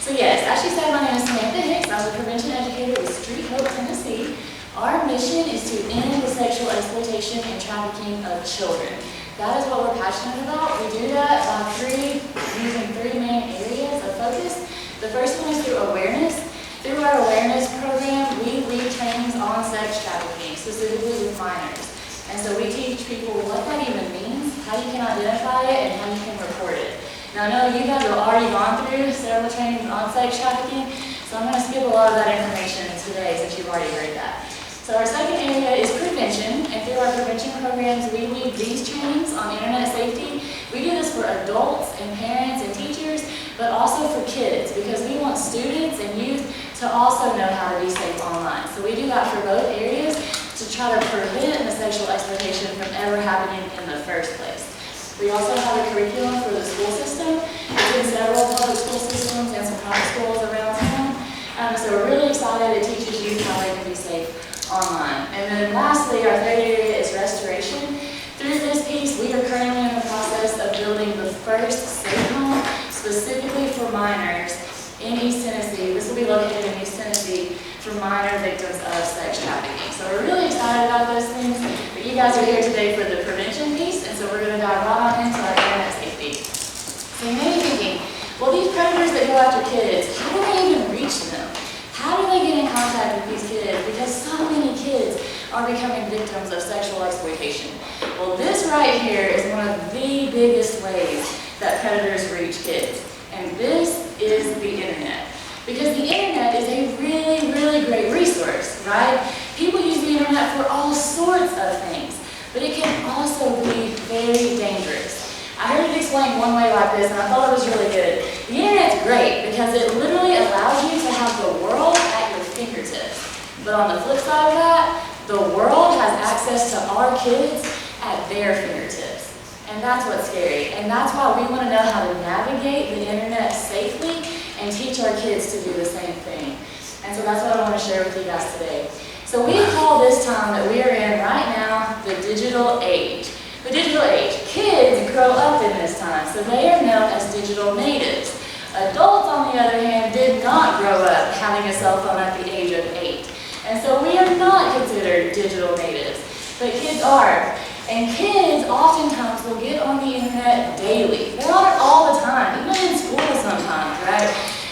So yes, as she said, my name is Samantha Hicks. I'm a prevention educator with Street Hope, Tennessee. Our mission is to end the sexual exploitation and trafficking of children. That is what we're passionate about. We do that by using three main areas of focus. The first one is through awareness. Through our awareness program, we lead trainings on sex trafficking, specifically with minors. And so we teach people what that even means, how you can identify it, and how you can report it. Now I know you guys have already gone through several trainings on sex trafficking, so I'm going to skip a lot of that information today since you've already heard that. So our second area is prevention, and through our prevention programs, we lead these trainings on internet safety. We do this for adults and parents and teachers, but also for kids, because we want students and youth to also know how to be safe online. So we do that for both areas to try to prevent the sexual exploitation from ever happening in the first place. We also have a curriculum for the school system. It's in several public school systems and some private schools around town. So we're really excited. It teaches youth how they can be safe online. And then lastly, our third area is restoration. Through this piece, we are currently in the process of building the first safe home specifically for minors in East Tennessee. This will be located in East Tennessee for minor victims of sex trafficking. So we're really excited about those things, but you guys are here today for the prevention piece, and so we're going to dive right on into our internet safety. So you may be thinking, well, these predators that go after kids, how do they even reach them? How do they get in contact with these kids? Because so many kids are becoming victims of sexual exploitation. Well, this right here is one of the biggest ways that predators reach kids, and this is the internet. Because the internet is a really, really great resource, right? People use the internet for all sorts of things, but it can also be very dangerous. I heard it explained one way like this, and I thought it was really good. The internet's great because it literally allows you to have the world at your fingertips. But on the flip side of that, the world has access to our kids at their fingertips. And that's what's scary. And that's why we want to know how to navigate the internet safely and teach our kids to do the same thing. And so that's what I want to share with you guys today. So we call this time that we are in right now the digital age. The digital age. Kids grow up in this time, so they are known as digital natives. Adults, on the other hand, did not grow up having a cell phone at the age of 8. And so we are not considered digital natives, but kids are. And kids oftentimes will get on the internet daily. They're on it all the time, even in school sometimes, right?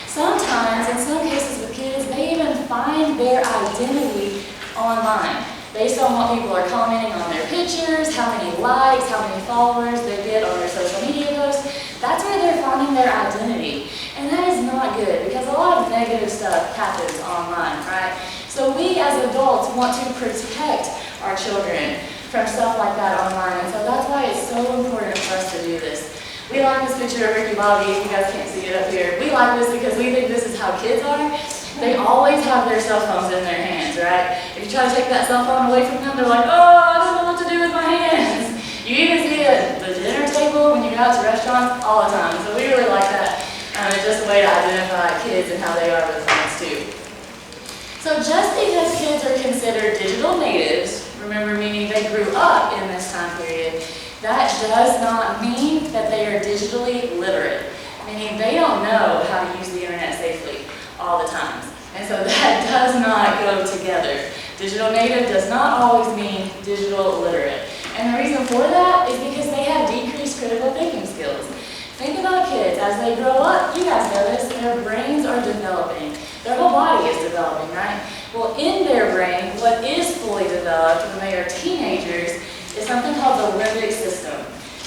Sometimes, in some cases with kids, they even find their identity online, based on what people are commenting on their pictures, how many likes, how many followers they get on their social media posts. That's where they're finding their identity. And that is not good, because a lot of negative stuff happens online, right? So we as adults want to protect our children from stuff like that online, and so that's why it's so important for us to do this. We like this picture of Ricky Bobby, if you guys can't see it up here. We like this because we think this is how kids are. They always have their cell phones in their hands, right? If you try to take that cell phone away from them, they're like, oh, I don't know what to do with my hands. You even see it at the dinner table when you go out to restaurants all the time, so we really like that. It's just a way to identify kids and how they are with phones too. So just because kids are considered digital natives, remember, meaning they grew up in this time period, that does not mean that they are digitally literate, meaning they don't know how to use the internet safely all the time. And so that does not go together. Digital native does not always mean digital literate. And the reason for that is because they have decreased critical thinking skills. Think about kids, as they grow up, you guys know this, their brains are developing. Their whole body is developing, right? Well, in their brain, what is fully developed when they are teenagers is something called the limbic system.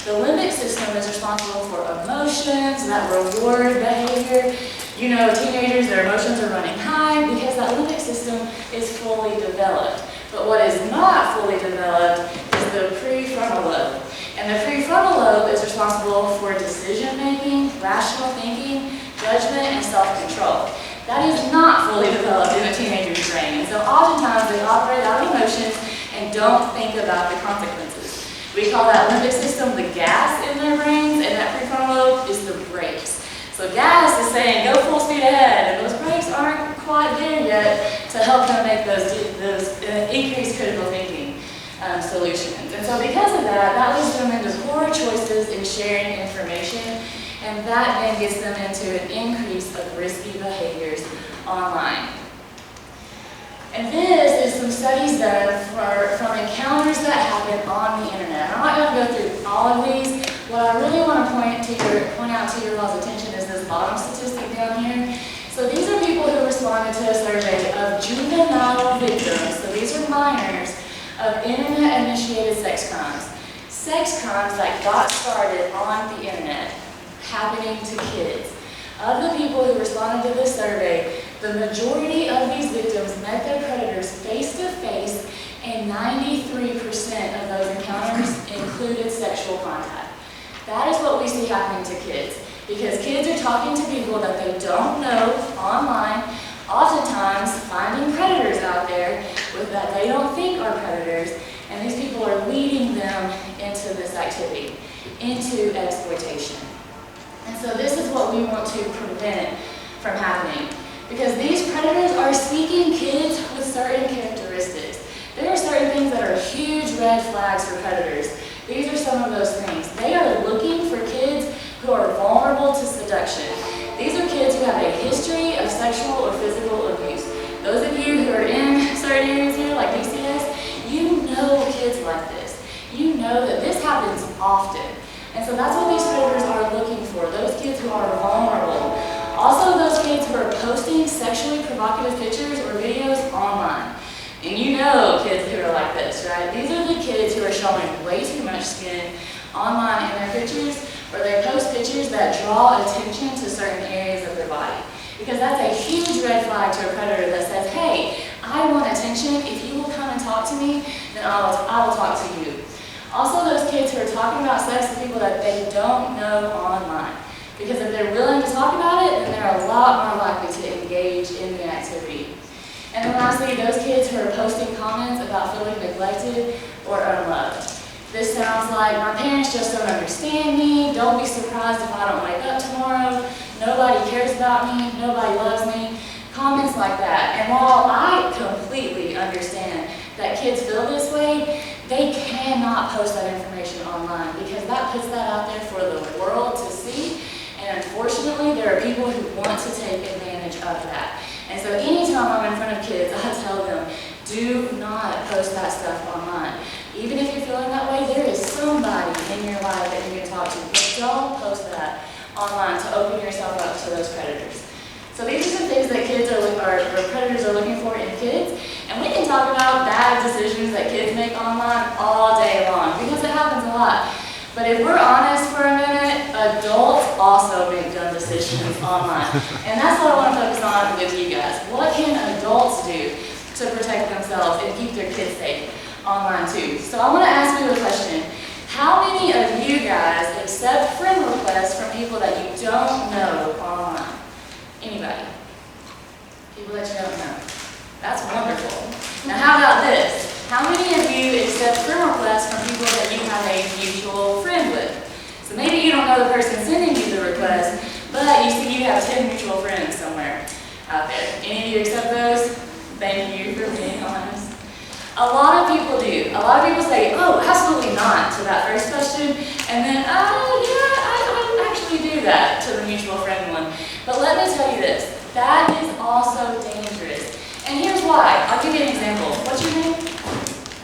The limbic system is responsible for emotions, that reward behavior. You know, teenagers, their emotions are running high because that limbic system is fully developed. But what is not fully developed is the prefrontal lobe. And the prefrontal lobe is responsible for decision-making, rational thinking, judgment, and self-control. That is not fully developed in a teenager's brain. And so oftentimes they operate out of emotions and don't think about the consequences. We call that limbic system the gas in their brains, and that prefrontal lobe is the brakes. So gas is saying, go full speed ahead, and those brakes aren't quite there yet to help them make those increased critical thinking solutions. And so because of that, that leads them into poor choices in sharing information And that then gets them into an increase of risky behaviors online. And this is some studies done from encounters that happen on the internet. I'm not going to go through all of these. What I really want to point out to your all's attention is this bottom statistic down here. So these are people who responded to a survey of juvenile victims, so these are minors, of internet-initiated sex crimes. Sex crimes that got started on the internet, happening to kids. Of the people who responded to this survey, the majority of these victims met their predators face-to-face, and 93% of those encounters included sexual contact. That is what we see happening to kids, because kids are talking to people that they don't know online, oftentimes finding predators out there that they don't think are predators, and these people are leading them into this activity, into exploitation. And so this is what we want to prevent from happening, because these predators are seeking kids with certain characteristics. There are certain things that are huge red flags for predators. These are some of those things. They are looking for kids who are vulnerable to seduction. These are kids who have a history of sexual or physical abuse. Those of you who are in certain areas here, like DCS, you know kids like this. You know that this happens often. And so that's what these predators are looking for, those kids who are vulnerable. Also those kids who are posting sexually provocative pictures or videos online. And you know kids who are like this, right? These are the kids who are showing way too much skin online in their pictures, or they post pictures that draw attention to certain areas of their body. Because that's a huge red flag to a predator that says, hey, I want attention. If you will come and talk to me, then I will talk to you. Also those kids who are talking about sex with people that they don't know online. Because if they're willing to talk about it, then they're a lot more likely to engage in the activity. And then lastly, those kids who are posting comments about feeling neglected or unloved. This sounds like, my parents just don't understand me, don't be surprised if I don't wake up tomorrow, nobody cares about me, nobody loves me, comments like that. And while I completely understand that kids feel this way, they cannot post that information online, because that puts that out there for the world to see. And unfortunately, there are people who want to take advantage of that. And so anytime I'm in front of kids, I tell them, do not post that stuff online. Even if you're feeling that way, there is somebody in your life that you can talk to. But don't post that online to open yourself up to those predators. So these are some things that kids or predators are looking for in kids. And we can talk about bad decisions that kids make online all day long, because it happens a lot. But if we're honest for a minute, adults also make dumb decisions online. And that's what I want to focus on with you guys. What can adults do to protect themselves and keep their kids safe online too? So I want to ask you a question. How many of you guys accept friend requests from people that you don't know online? Anybody? People that you don't know. That's wonderful. Now how about this? How many of you accept friend requests from people that you have a mutual friend with? So maybe you don't know the person sending you the request, but you see you have 10 mutual friends somewhere out there. Any of you accept those? Thank you for being honest. A lot of people do. A lot of people say, oh, absolutely not to that first question, and then, oh, yeah, I actually do that to the mutual friend one. But let me tell you this, that is also dangerous. And here's why. I'll give you an example. What's your name?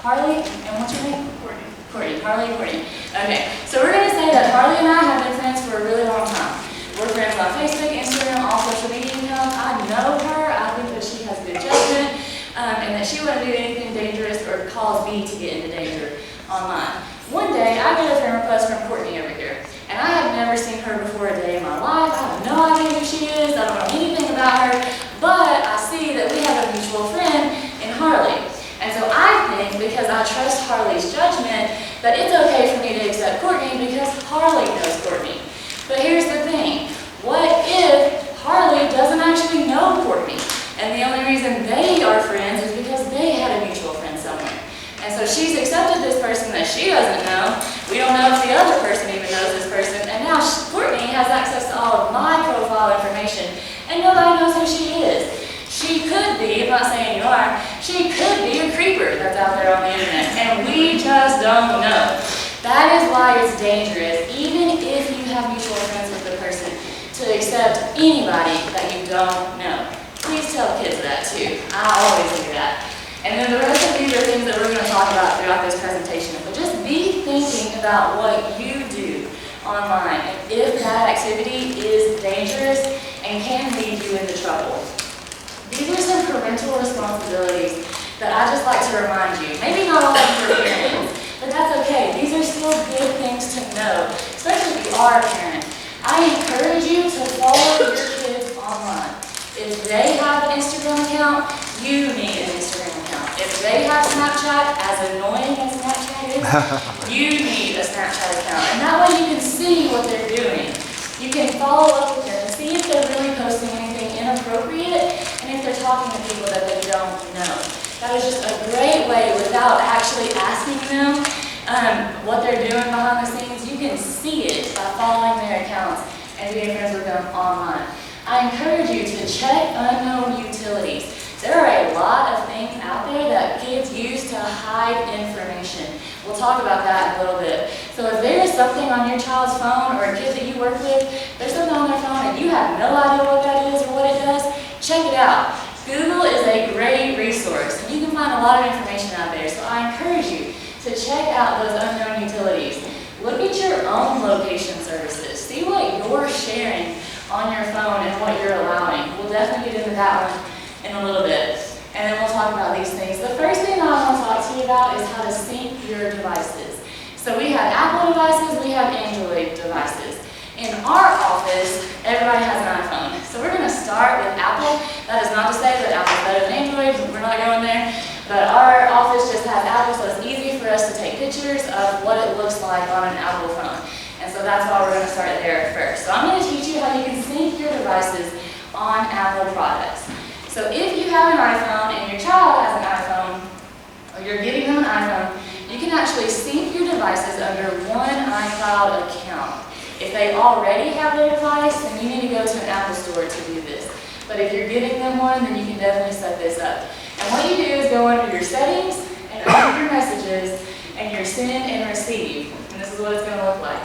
Harley? And what's your name? Courtney. Courtney. Harley and Courtney. Okay, so we're going to say that Harley and I have been friends for a really long time. We're friends on Facebook, Instagram, all social media accounts. I know her. I think that she has good judgment, and that she wouldn't do anything dangerous or cause me to get into danger online. One day, I get a friend request from Courtney over here, and I have never seen her before a day in my life. I have no idea who she is. I don't know anything about her, but I see that we have a mutual friend in Harley. And so I think, because I trust Harley's judgment, that it's okay for me to accept Courtney because Harley knows Courtney. But here's the thing. What if Harley doesn't actually know Courtney? And the only reason they are friends is because they had a mutual friend somewhere. And so she's accepted this person that she doesn't know. We don't know if the other person even knows this person. And now Courtney has access to all of my profile information, and nobody knows who she is. She could be, I'm not saying you are, she could be a creeper that's out there on the internet, and we just don't know. That is why it's dangerous, even if you have mutual friends with the person accept anybody that you don't know. Please tell kids that too. I always do that. And then the rest of these are things that we're going to talk about throughout this presentation. But just be thinking about what you do online and if that activity is dangerous and can lead you into trouble. These are some parental responsibilities that I just like to remind you. Maybe not all of your parents, but that's okay. These are still good things to know, especially if you are a parent. I encourage you to follow your kids online. If they have an Instagram account, you need an Instagram account. If they have Snapchat, as annoying as Snapchat is, you need a Snapchat account. And that way you can see what they're doing. You can follow up with them and see if they're really posting anything inappropriate and if they're talking to people that they don't know. That is just a great way, without actually asking them what they're doing behind the scenes. You can see it by following their accounts and being friends with them online. I encourage you to check unknown utilities. There are a lot of things out there that kids use to hide information. We'll talk about that in a little bit. So if there is something on your child's phone or a kid that you work with, there's something on their phone and you have no idea what that is or what it does, check it out. Google is a great resource. You can find a lot of information out there. So I encourage you to check out those unknown utilities. Look at your own location services. See what you're sharing on your phone and what you're allowing. We'll definitely get into that one in a little bit. And then we'll talk about these things. The first thing I want to talk to you about is how to sync your devices. So we have Apple devices, we have Android devices. In our office, everybody has an iPhone. So we're going to start with Apple. That is not to say that Apple's better than Android. We're not going there. But our office just has Apple, so it's easy for us to take pictures of what it looks like on an Apple phone. And so that's why we're going to start there first. So I'm going to teach you how you can sync your devices on Apple products. So if you have an iPhone and your child has an iPhone, or you're giving them an iPhone, you can actually sync your devices under one iCloud account. If they already have their device, then you need to go to an Apple store to do this. But if you're giving them one, then you can definitely set this up. And what you do is go under your settings and under your messages and your send and receive. And this is what it's going to look like.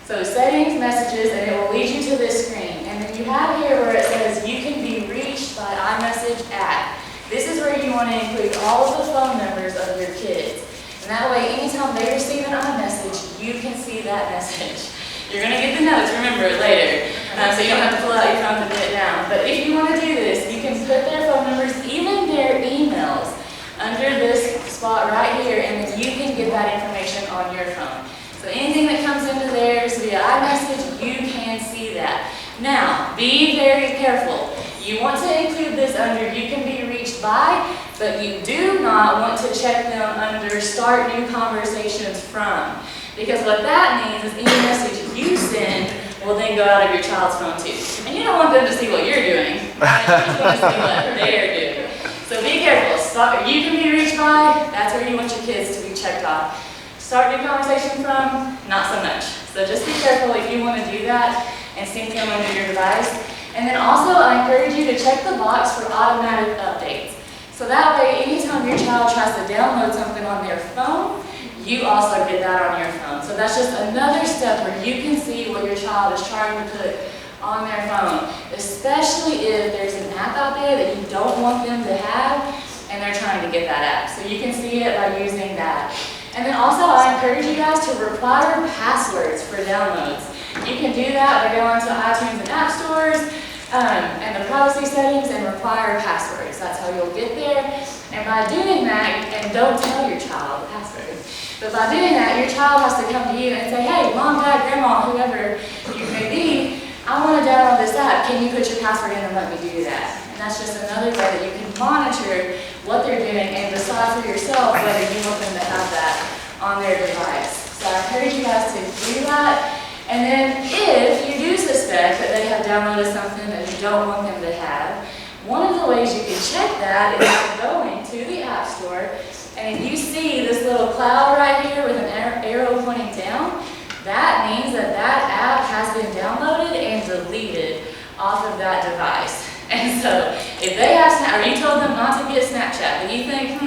So settings, messages, and it will lead you to this screen. And then you have here where it says you can be reached by iMessage at. This is where you want to include all of the phone numbers of your kids. And that way, anytime they receive an iMessage, you can see that message. You're going to get the notes, remember it later. So you don't have to pull out your phone to put it down. But if you want to do this, you can put their phone numbers, even their emails, under this spot right here, and then you can get that information on your phone. So anything that comes into theirs via iMessage, you can see that. Now, be very careful. You want to include this under you can be reached by, but you do not want to check them under start new conversations from. Because what that means is any message you send will then go out of your child's phone too. And you don't want them to see what you're doing. Right? You want to see what they're doing. So be careful. Start, you can be reached by, that's where you want your kids to be checked off. Start new conversation from, not so much. So just be careful if you want to do that and sync them under your device. And then also I encourage you to check the box for automatic updates. So that way anytime your child tries to download something on their phone, you also get that on your phone. So that's just another step where you can see what your child is trying to put on their phone, especially if there's an app out there that you don't want them to have and they're trying to get that app. So you can see it by using that. And then also I encourage you guys to require passwords for downloads. You can do that by going to iTunes and App Stores and the privacy settings and require passwords. That's how you'll get there. And by doing that, and don't tell your child the password, but by doing that, your child has to come to you and say, hey, mom, dad, grandma, whoever you may be, I want to download this app. Can you put your password in and let me do that? And that's just another way that you can monitor what they're doing and decide for yourself whether you want them to have that on their device. So I encourage you guys to do that. And then if you do suspect that they have downloaded something that you don't want them to have, one of the ways you can check that is by going to the App Store, and if you see this little cloud right here with an arrow pointing down, that means that that app has been downloaded and deleted off of that device. And so if they have or you told them not to get Snapchat, but you think,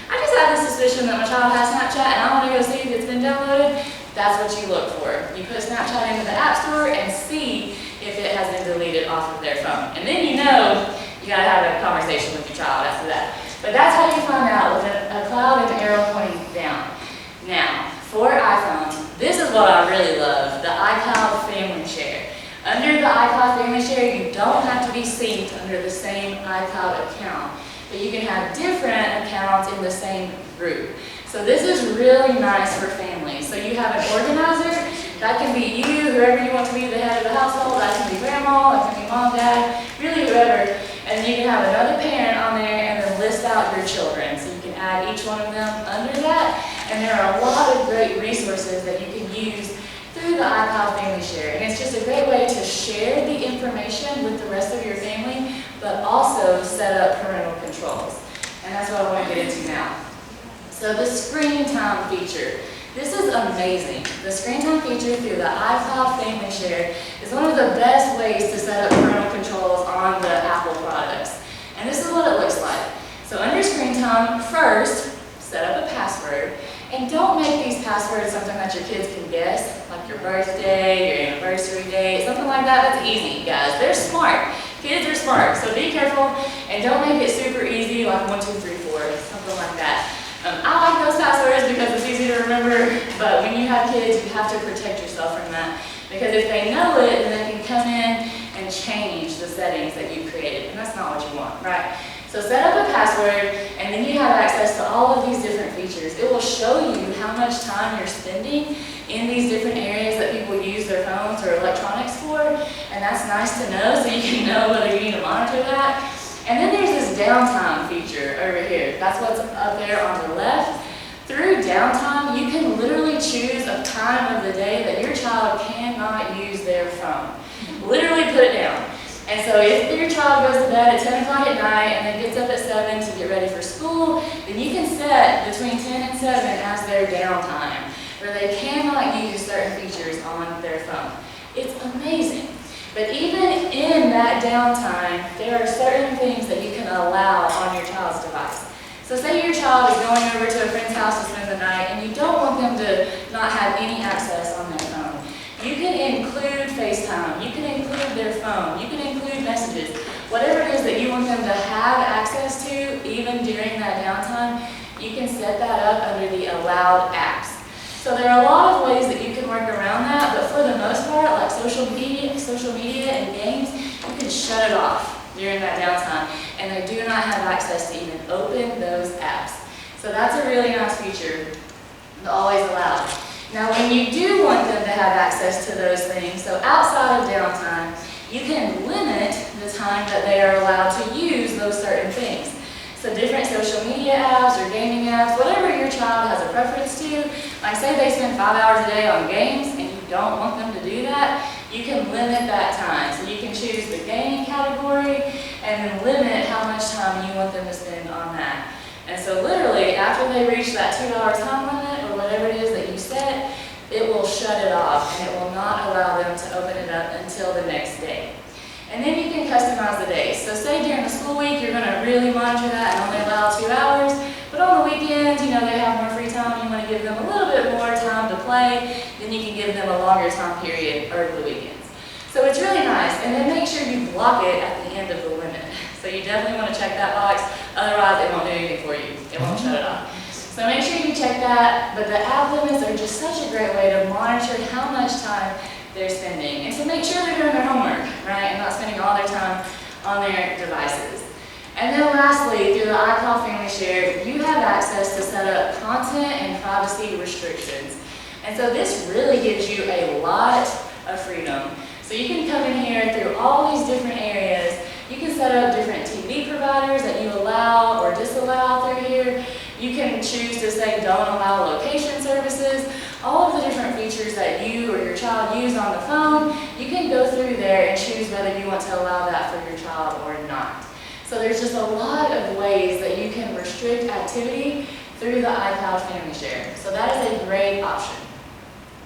I just have the suspicion that my child has Snapchat and I want to go see if it's been downloaded, that's what you look for. You put Snapchat into the App Store and see if it has been deleted off of their phone. And then you know you gotta have a conversation with your child after that. But that's how you find out with a cloud and an arrow pointing down. Now, for iPhones, this is what I really love, the iCloud Family Share. Under the iCloud Family Share, you don't have to be synced under the same iCloud account, but you can have different accounts in the same group. So this is really nice for families. So you have an organizer, that can be you, whoever you want to be the head of the household, that can be grandma, that can be mom, dad, really whoever. And then you can have another parent on there and then list out your children. So you can add each one of them under that. And there are a lot of great resources that you can use through the iCloud Family Share. And it's just a great way to share the information with the rest of your family, but also set up parental controls. And that's what I want to get into now. So the screen time feature. This is amazing. The screen time feature through the iCloud Family Share is one of the best ways to set up parental controls on the Apple products. And this is what it looks like. So under screen time, first, set up a password. And don't make these passwords something that your kids can guess, like your birthday, your anniversary date, something like that. That's easy, guys. They're smart. Kids are smart, so be careful and don't make it super easy, like 1, 2, 3, 4, something like that. I like those passwords because it's easy to remember, but when you have kids, you have to protect yourself from that. Because if they know it, then they can come in and change the settings that you created, and that's not what you want, right? So set up a password, and then you have access to all of these different features. It will show you how much time you're spending in these different areas that people use their phones or electronics for, and that's nice to know so you can know whether you need to monitor that. And then there's this downtime feature over here. That's what's up there on the left. Through downtime, you can literally choose a time of the day that your child cannot use their phone. Literally put it down. And so if your child goes to bed at 10 o'clock at night and then gets up at 7 to get ready for school, then you can set between 10 and 7 as their downtime, where they cannot use certain features on their phone. It's amazing. But even in that downtime, there are certain things that you can allow on your child's device. So say your child is going over to a friend's house to spend the night and you don't want them to not have any access on their phone. You can include FaceTime, you can include their phone, you can include messages. Whatever it is that you want them to have access to, even during that downtime, you can set that up under the allowed apps. So there are a lot of ways that you can work around that, but for the most part, like social media and games, you can shut it off during that downtime, and they do not have access to even open those apps. So that's a really nice feature, always allowed. Now when you do want them to have access to those things, so outside of downtime, you can limit the time that they are allowed to use those certain things. So different social media apps or gaming apps, whatever your child has a preference to, like say they spend 5 hours a day on games and you don't want them to do that, you can limit that time. So you can choose the gaming category and then limit how much time you want them to spend on that. And so literally, after they reach that 2 hour time limit or whatever it is that you set, it will shut it off and it will not allow them to open it up until the next day. And then you can customize the days. So say during the school week, you're going to really monitor that and only allow 2 hours, but on the weekends, you know, they have more free time, you want to give them a little bit more time to play, then you can give them a longer time period over the weekends. So it's really nice, and then make sure you block it at the end of the limit. So you definitely want to check that box, otherwise it won't do anything for you. It won't shut it off. So make sure you check that, but the app limits are just such a great way to monitor how much time they're spending, and to make sure they're doing their homework, right, and not spending all their time on their devices. And then lastly, through the iCloud Family Share, you have access to set up content and privacy restrictions. And so this really gives you a lot of freedom. So you can come in here through all these different areas. You can set up different TV providers that you allow or disallow through here. You can choose to say don't allow location services. All of the different features that you or your child use on the phone, you can go through there and choose whether you want to allow that for your child or not. So there's just a lot of ways that you can restrict activity through the iCloud Family Share. So that is a great option.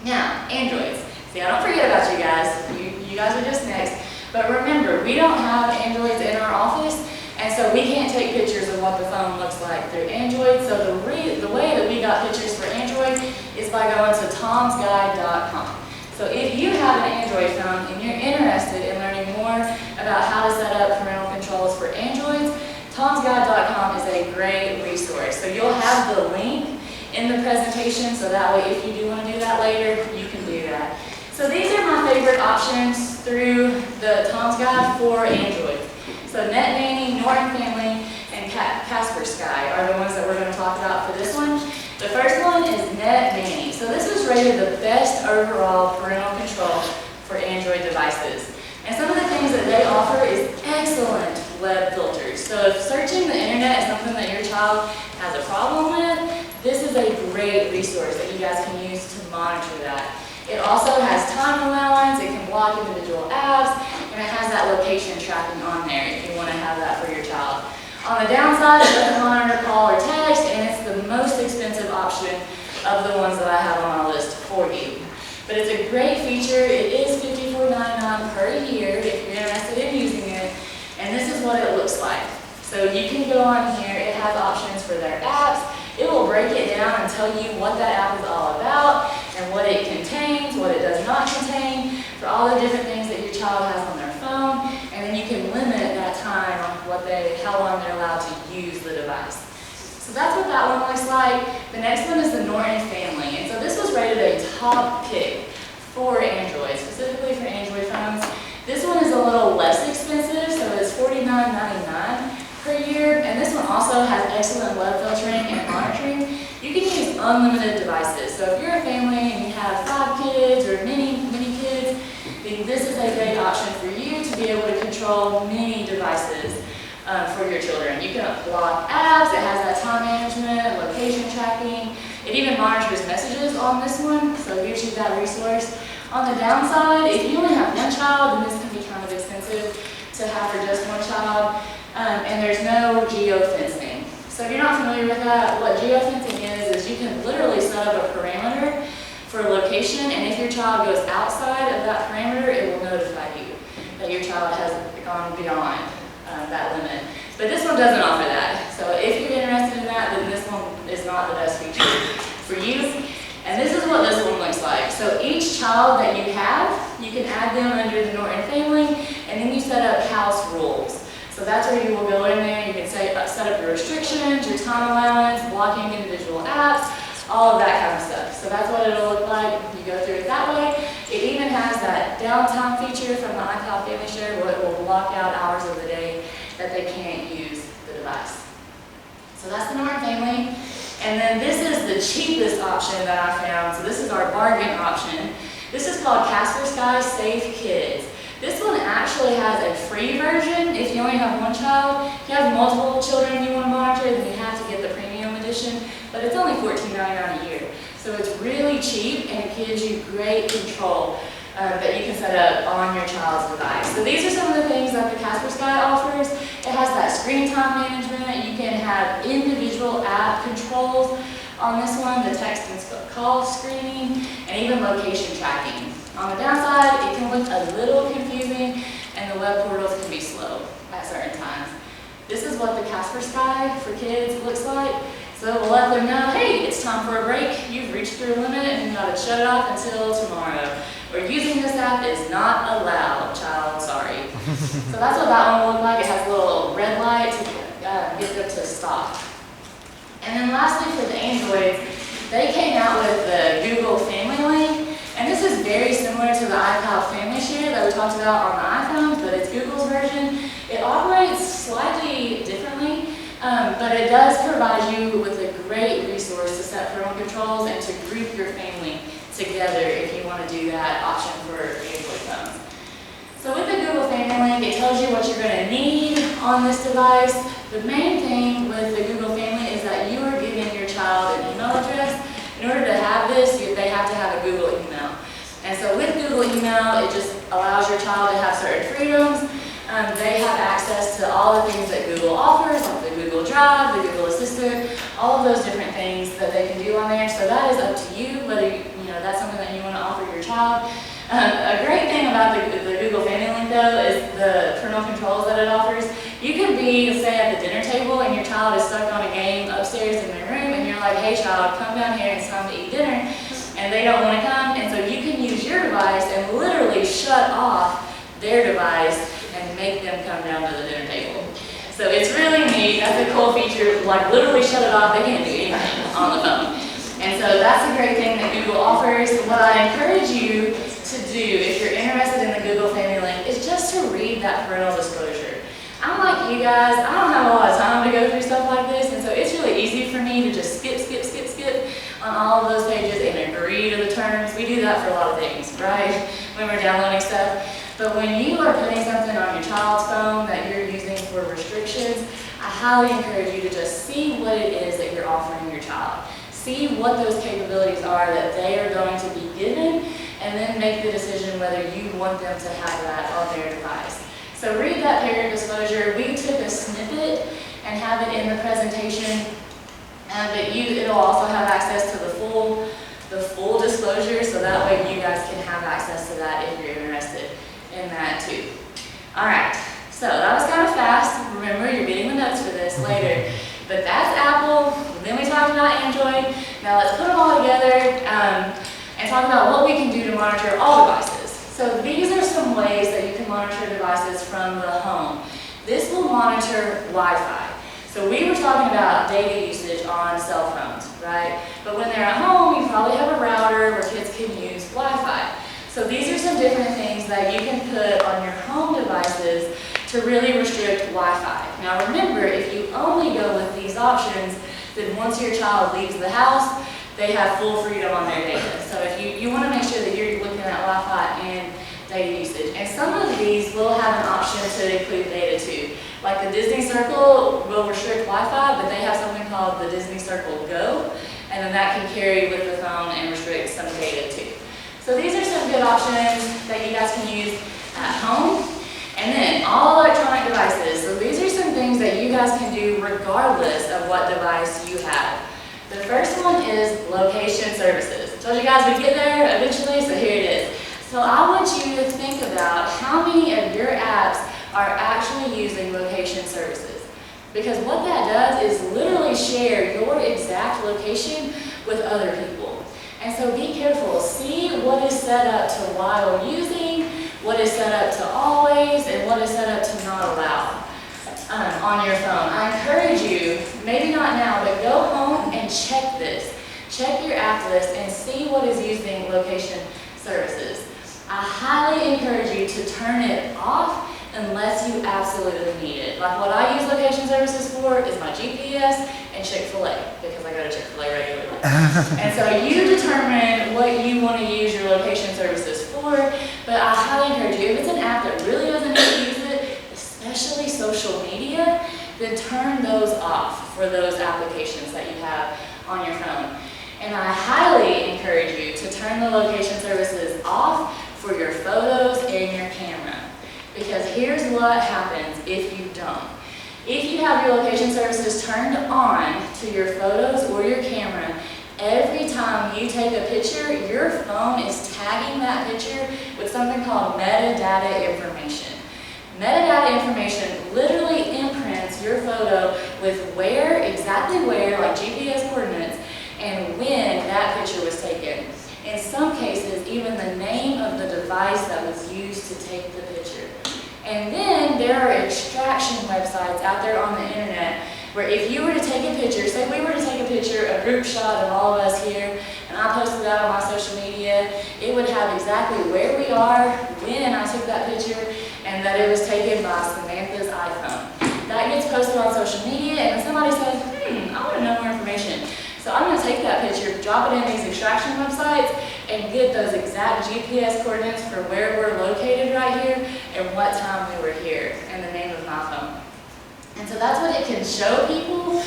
Now, Androids. See, I don't forget about you guys. You guys are just next. But remember, we don't have Androids in our office, and so we can't take pictures of what the phone looks like through Android. So the way that we got pictures for Android is by going to tomsguide.com. So if you have have an Android phone and you're interested in learning more about how to set up parental controls for Androids, tomsguide.com is a great resource. So you'll have the link in the presentation, so that way if you do want to do that later, you can do that. So these are my favorite options through the Tom's Guide for Android. So Net Nanny, Norton Family, and Kaspersky are the ones that we're going to talk about for this one. The first one is Net Nanny. So this was rated the best overall parental control for Android devices. And some of the things that they offer is excellent web filters. So if searching the internet is something that your child has a problem with, this is a great resource that you guys can use to monitor that. It also has time allowance, it can block individual apps, and it has that location tracking on there if you want to have that for your child. On the downside, it doesn't monitor call or text, and it's the most expensive option of the ones that I have on my list for you. But it's a great feature. It is $54.99 per year if you're interested in using it, and this is what it looks like. So you can go on here, it has options for their apps. It will break it down and tell you what that app is all about and what it contains, what it does not contain, for all the different things that your child has on their phone, and then you can limit that time on how long they're allowed to use the device. So that's what that one looks like. The next one is the Norton Family, and so this was rated a top pick for Android, specifically for Android phones. This one is a little less expensive, so it's $49.99 per year, and this one also has excellent web filtering and monitoring. You can use unlimited devices. So if you're a family and you have 5 kids or many kids, then this is a great option for you to be able to control many devices for your children. You can block apps, it has that time management, location tracking. It even monitors messages on this one, so it gives you that resource. On the downside, if you only have one child, then this can be kind of expensive to have for just one child. And there's no geofencing. So if you're not familiar with that, what geofencing is you can literally set up a parameter for a location, and if your child goes outside of that parameter, it will notify you that your child has gone beyond that limit. But this one doesn't offer that. So if you're interested in that, then this one is not the best feature for you. And this is what this one looks like. So each child that you have, you can add them under the Norton Family, and then you set up house rules. So that's where you will go in there, you can set up your restrictions, your time allowance, blocking individual apps, all of that kind of stuff. So that's what it'll look like if you go through it that way. It even has that downtime feature from the iCloud Family Share where it will block out hours of the day that they can't use the device. So that's the Norton Family. And then this is the cheapest option that I found. So this is our bargain option. This is called Kaspersky Safe Kids. This one actually has a free version if you only have one child. If you have multiple children you want to monitor, then you have to get the premium edition, but it's only $14.99 a year. So it's really cheap and it gives you great control that you can set up on your child's device. So these are some of the things that the Kaspersky offers. It has that screen time management. You can have individual app controls on this one, the text and call screening, and even location tracking. On the downside, it can look a little confusing and the web portals can be slow at certain times. This is what the Kaspersky for kids looks like. So we'll let them know, hey, it's time for a break. You've reached your limit and you've got to shut it off until tomorrow. Or using this app is not allowed, child, sorry. So that's what that one will look like. It has a little red light to get them to stop. And then lastly for the Androids, they came out with the Google Family Link. And this is very similar to the iCloud Family Share that we talked about on the iPhones, but it's Google's version. It operates slightly differently, but it does provide you with a great resource to set parental controls and to group your family together if you want to do that option for Android phones. So with the Google Family Link, it tells you what you're going to need on this device. The main thing with the Google Family is that you are giving your child an email address. In order to have this, they have to have a Google email. And so with Google email, it just allows your child to have certain freedoms. They have access to all the things that Google offers, like the Google Drive, the Google Assistant, all of those different things that they can do on there. So that is up to you, whether that's something that you want to offer your child. A great thing about the Google Family Link, though, is the parental controls that it offers. You can be, say, at the dinner table and your child is stuck on a game upstairs in their room, and you're like, hey, child, come down here, it's time to eat dinner. and they don't want to come, and so you can use your device and literally shut off their device and make them come down to the dinner table. So it's really neat. That's a cool feature. Like literally shut it off. They can't do anything on the phone. And so that's a great thing that Google offers. What I encourage you to do if you're interested in the Google Family Link is just to read that parental disclosure. I'm like you guys, I don't have a lot of time to go through stuff like this, and so it's really easy for me to just skip on all of those pages and agree to the terms. We do that for a lot of things, right? When we're downloading stuff. But when you are putting something on your child's phone that you're using for restrictions, I highly encourage you to just see what it is that you're offering your child. See what those capabilities are that they are going to be given, and then make the decision whether you want them to have that on their device. So read that parent disclosure. We took a snippet and have it in the presentation, but it'll also have access to the full disclosure, so that way you guys can have access to that if you're interested in that too. All right, so that was kind of fast. Remember, you're getting the notes for this later. But that's Apple. Then we talked about Android. Now let's put them all together and talk about what we can do to monitor all devices. So these are some ways that you can monitor devices from the home. This will monitor Wi-Fi. So we were talking about data usage on cell phones, right? But when they're at home, you probably have a router where kids can use Wi-Fi. So these are some different things that you can put on your home devices to really restrict Wi-Fi. Now remember, if you only go with these options, then once your child leaves the house, they have full freedom on their data. So if you want to make sure that you're looking at Wi-Fi and data usage. And some of these will have an option to include data too. Like the Disney Circle will restrict Wi-Fi, but they have something called the Disney Circle Go, and then that can carry with the phone and restrict some data too. So these are some good options that you guys can use at home. And then all electronic devices. So these are some things that you guys can do regardless of what device you have. The first one is location services. I told you guys we'd get there eventually, so here it is. So I want you to think about how many of your apps are actually using location services. Because what that does is literally share your exact location with other people. And so be careful. See what is set up to while using, what is set up to always, and what is set up to not allow on your phone. I encourage you, maybe not now, but go home and check this. Check your app list and see what is using location services. I highly encourage you to turn it off unless you absolutely need it. Like what I use location services for is my GPS and Chick-fil-A, because I go to Chick-fil-A regularly. And so you determine what you want to use your location services for, but I highly encourage you, if it's an app that really doesn't need to use it, especially social media, then turn those off for those applications that you have on your phone. And I highly encourage you to turn the location services off for your photos and your camera. Because here's what happens if you don't. If you have your location services turned on to your photos or your camera, every time you take a picture, your phone is tagging that picture with something called metadata information. Metadata information literally imprints your photo with exactly where, like GPS coordinates, and when that picture was taken. In some cases, even the name of the device that was used to take the picture. And then there are extraction websites out there on the internet where if you were to take a picture, say we were to take a picture, a group shot of all of us here, and I posted that on my social media, it would have exactly where we are, when I took that picture, and that it was taken by Samantha's iPhone. That gets posted on social media, and then somebody says, I want to know more information. So I'm going to take that picture, drop it in these extraction websites, and get those exact GPS coordinates for where we're located right here and what time we were here and the name of my phone. And so that's what it can show people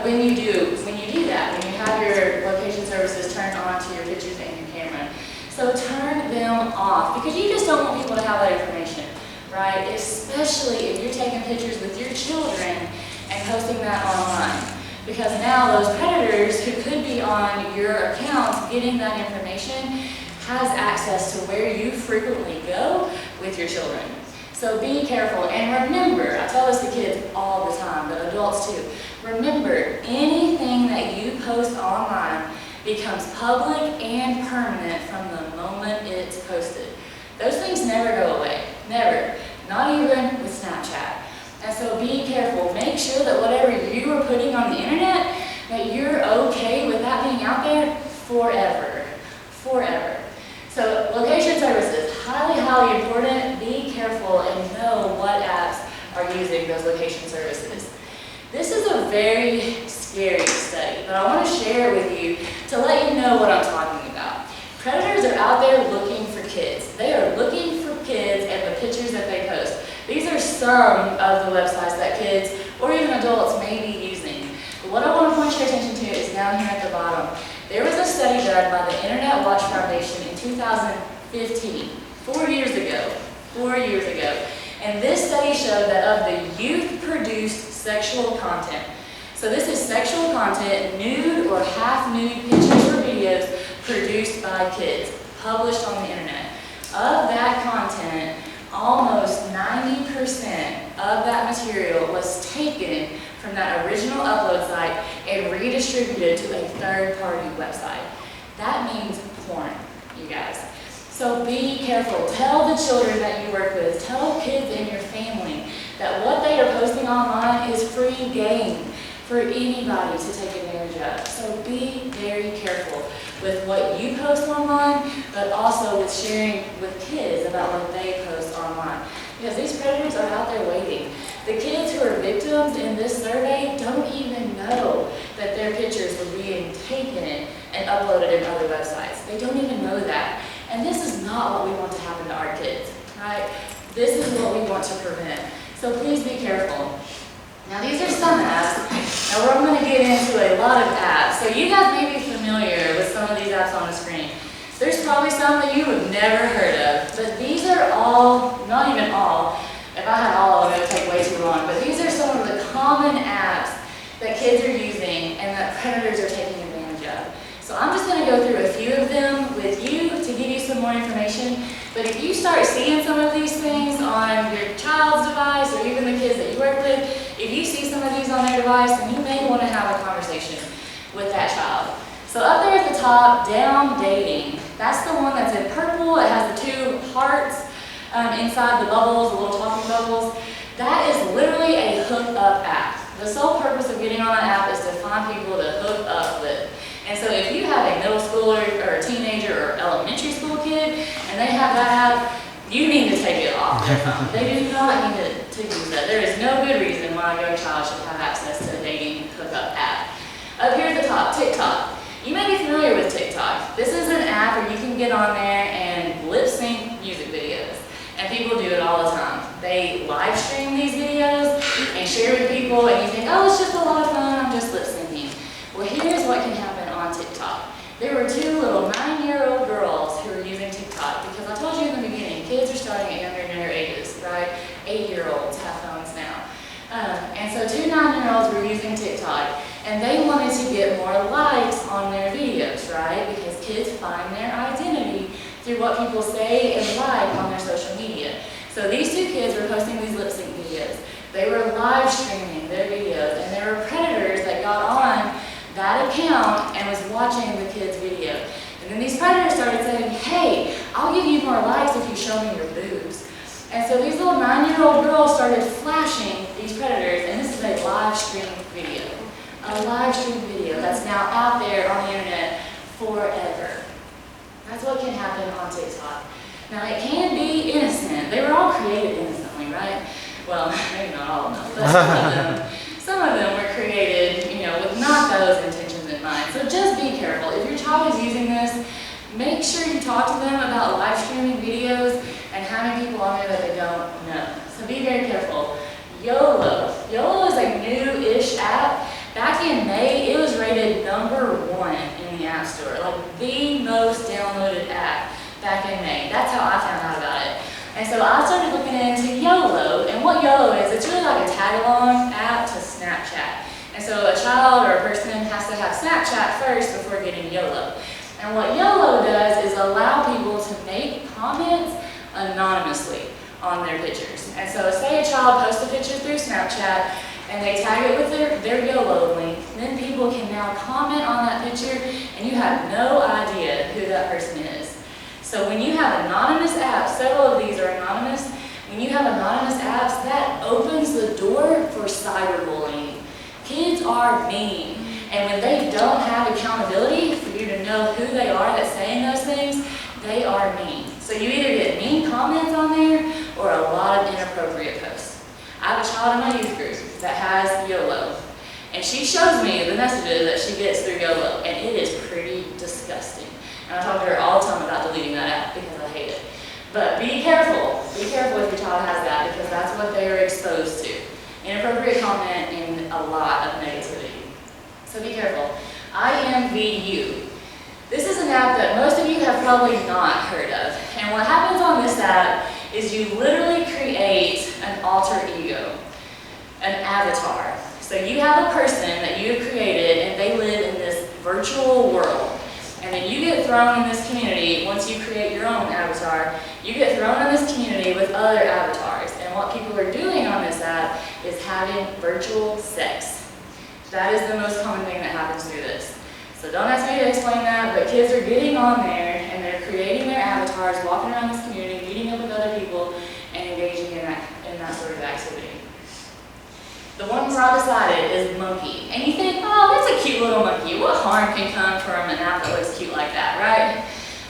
when you do that, when you have your location services turned on to your pictures and your camera. So turn them off because you just don't want people to have that information, right? Especially if you're taking pictures with your children and posting that online. Because now those predators who could be on your accounts getting that information has access to where you frequently go with your children. So be careful and remember, I tell this to kids all the time, but adults too, remember anything that you post online becomes public and permanent from the moment it's posted. Those things never go away, never, not even with Snapchat. And so be careful, make sure that whatever you are putting on the internet, that you're okay with that being out there forever, forever. So location services, highly, highly important. Be careful and know what apps are using those location services. This is a very scary study, but I want to share it with you to let you know what I'm talking about. Predators are out there looking for kids. They are looking for kids and the pictures that they post. These are some of the websites that kids or even adults may be using. But what I want to point your attention to is down here at the bottom. There was a study done by the Internet Watch Foundation in 2015, 4 years ago. And this study showed that of the youth-produced sexual content, so this is sexual content, nude or half-nude pictures or videos produced by kids, published on the internet. Of that content, almost 90% of that material was taken from that original upload site and redistributed to a third-party website. That means porn, you guys. So be careful. Tell the children that you work with, tell kids in your family that what they are posting online is free game for anybody to take advantage of. So be very careful with what you post online, but also with sharing with kids about what they post online. Because these predators are out there waiting. The kids who are victims in this survey don't even know that their pictures were being taken and uploaded in other websites. They don't even know that. And this is not what we want to happen to our kids, right? This is what we want to prevent. So please be careful. Now these are some apps. Now we're going to get into a lot of apps. So you guys may be familiar with some of these apps on the screen. There's probably some that you have never heard of, but these are all, not even all, if I had all of them it would take way too long, but these are some of the common apps that kids are using and that predators are taking advantage of. So I'm just going to go through a few of them with you to give you some more information. But if you start seeing some of these things on your child's device or even the kids that you work with, if you see some of these on their device, then you may want to have a conversation with that child. So up there at the top, Down Dating. That's the one that's in purple. It has the two hearts inside the bubbles, the little talking bubbles. That is literally a hook-up app. The sole purpose of getting on that app is to find people to hook up with. And so if you have a middle schooler or a teenager or elementary school kid and they have that app, you need to take it off their phone. They do not need to use that. There is no good reason why a young child should have access to a dating hookup app. Up here at the top, TikTok. You may be familiar with TikTok. This is an app where you can get on there and lip sync music videos. And people do it all the time. They live stream these videos and share with people and you think, oh, it's just a lot of fun, I'm just lip syncing. Well, here's what can happen on TikTok. There were two little 9-year-old girls who were using TikTok because I told you in the beginning, kids are starting at younger and younger ages, right? 8-year-olds have phones now. And so two 9-year-olds were using TikTok and they wanted to get more likes on their videos, right? Because kids find their identity through what people say and like on their social media. So these two kids were posting these lip sync videos. They were live streaming their videos and there were predators that got on that account and was watching the kids' video. And then these predators started saying, hey, I'll give you more likes if you show me your boobs. And so these little 9-year-old girls started flashing these predators, and this is a live stream video. A live stream video that's now out there on the internet forever. That's what can happen on TikTok. Now it can be innocent. They were all created innocently, right? Well, maybe not all of them, but some of them were created, with not those intentions in mind. So just be careful. If your child is using this, make sure you talk to them about live streaming videos and having people on there that they don't know. So be very careful. YOLO. YOLO is a new-ish app. Back in May, it was rated #1 in the App Store, like the most downloaded app back in May. That's how I found out about it. And so I started looking into YOLO, and what YOLO is, it's really like a tag-along app to Snapchat. And so a child or a person has to have Snapchat first before getting YOLO. And what YOLO does is allow people to make comments anonymously on their pictures. And so say a child posts a picture through Snapchat, and they tag it with their YOLO link, then people can now comment on that picture, and you have no idea who that person is. So when you have anonymous apps, several of these are anonymous, when you have anonymous apps, that opens the door for cyberbullying. Kids are mean, and when they don't have accountability for you to know who they are that's saying those things, they are mean. So you either get mean comments on there or a lot of inappropriate posts. I have a child in my youth group that has YOLO, and she shows me the messages that she gets through YOLO, and it is pretty disgusting. And I talk to her all the time about deleting that app because I hate it. But be careful if your child has that, because that's what they are exposed to. Inappropriate comment and a lot of negativity. So be careful. IMVU. This is an app that most of you have probably not heard of. And what happens on this app is you literally create an alter ego, an avatar. So you have a person that you have created, and they live in this virtual world. And then you get thrown in this community. Once you create your own avatar, you get thrown in this community with other avatars. And what people are doing on this app is having virtual sex. That is the most common thing that happens through this. So don't ask me to explain that, but kids are getting on there and they're creating their avatars, walking around this community, meeting up with other people, and engaging in that sort of activity. The one where I decided is monkey. And you think, oh, that's a cute little monkey. What harm can come from an app that looks cute like that, right?